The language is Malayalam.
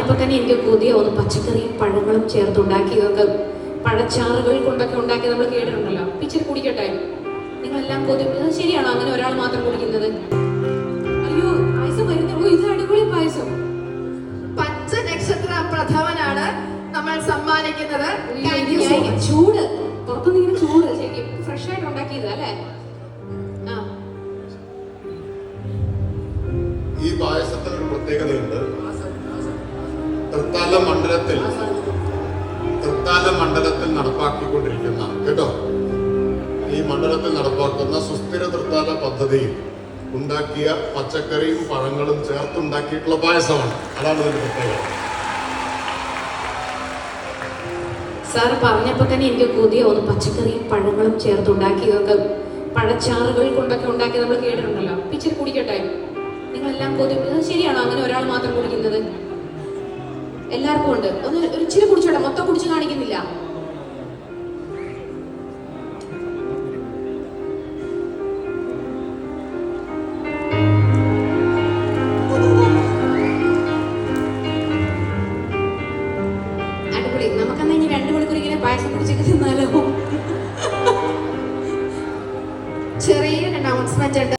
പറഞ്ഞപ്പോൾ തന്നെ എനിക്ക് കൊതിയ ഒന്ന് പച്ചക്കറിയും പഴങ്ങളും ചേർത്തുണ്ടാക്കിയതൊക്കെ പഴച്ചാറുകൾ കൊണ്ടൊക്കെ ഉണ്ടാക്കി നമ്മൾ കേട്ടിട്ടുണ്ടല്ലോ. ഇച്ചിരി കുടിക്കട്ടെ? നിങ്ങളെല്ലാം കൊതി, ശരിയാണോ അങ്ങനെ ഒരാൾ മാത്രം കുടിക്കുന്നത്? അയ്യോ, പായസം വരുന്നുള്ളൂ. ഇത് അടിപൊളി പായസം. പച്ച നക്ഷത്ര പ്രഥമനാണ് നമ്മൾ സമ്മാനിക്കുന്നത്. ചൂട് പുറത്തുനിന്ന് ഇങ്ങനെ ചൂട് ശരിക്കും ഫ്രഷ് ആയിട്ട് ഉണ്ടാക്കിയത് അല്ലേ? ഈ പായസത്തിന് ഒരു പ്രത്യേകതയുണ്ട്. തൃത്താല മണ്ഡലത്തിൽ നടപ്പാക്കിക്കൊണ്ടിരിക്കുന്ന ഈ മണ്ഡലത്തിൽ നടപ്പാക്കുന്ന സുസ്ഥിര തൃത്താല പദ്ധതിയിൽ ഉണ്ടാക്കിയ പച്ചക്കറിയും പഴങ്ങളും ചേർത്തുണ്ടാക്കിയിട്ടുള്ള പായസമാണ്. അതാണ് ഇതിന്റെ പ്രത്യേകത. സാർ പറഞ്ഞപ്പോൾ തന്നെ എനിക്ക് കൊതിയ ഒന്ന് പച്ചക്കറിയും പഴങ്ങളും ചേർത്തുണ്ടാക്കിയതൊക്കെ പഴച്ചാറുകൾ കൊണ്ടൊക്കെ ഉണ്ടാക്കി നമ്മൾ കേട്ടിട്ടുണ്ടല്ലോ. ഇച്ചിരി കുടിക്കട്ടെ? നിങ്ങളെല്ലാം കൊതി, ശരിയാണോ അങ്ങനെ ഒരാൾ മാത്രം കുടിക്കുന്നത്? എല്ലാവർക്കും ഉണ്ട്. ഒന്ന് ഒരു ഇച്ചിരി കുടിച്ചോട്ടെ? മൊത്തം കുടിച്ച് കാണിക്കുന്നില്ല. അടിപൊളി. നമുക്കെന്നാ ഇനി 2 മണിക്കൂർ ഇങ്ങനെ പായസം കുടിച്ചൊക്കെ തിന്നാലോ? ചെറിയൊരു അനൗൺസ്മെന്റ് ഉണ്ട്.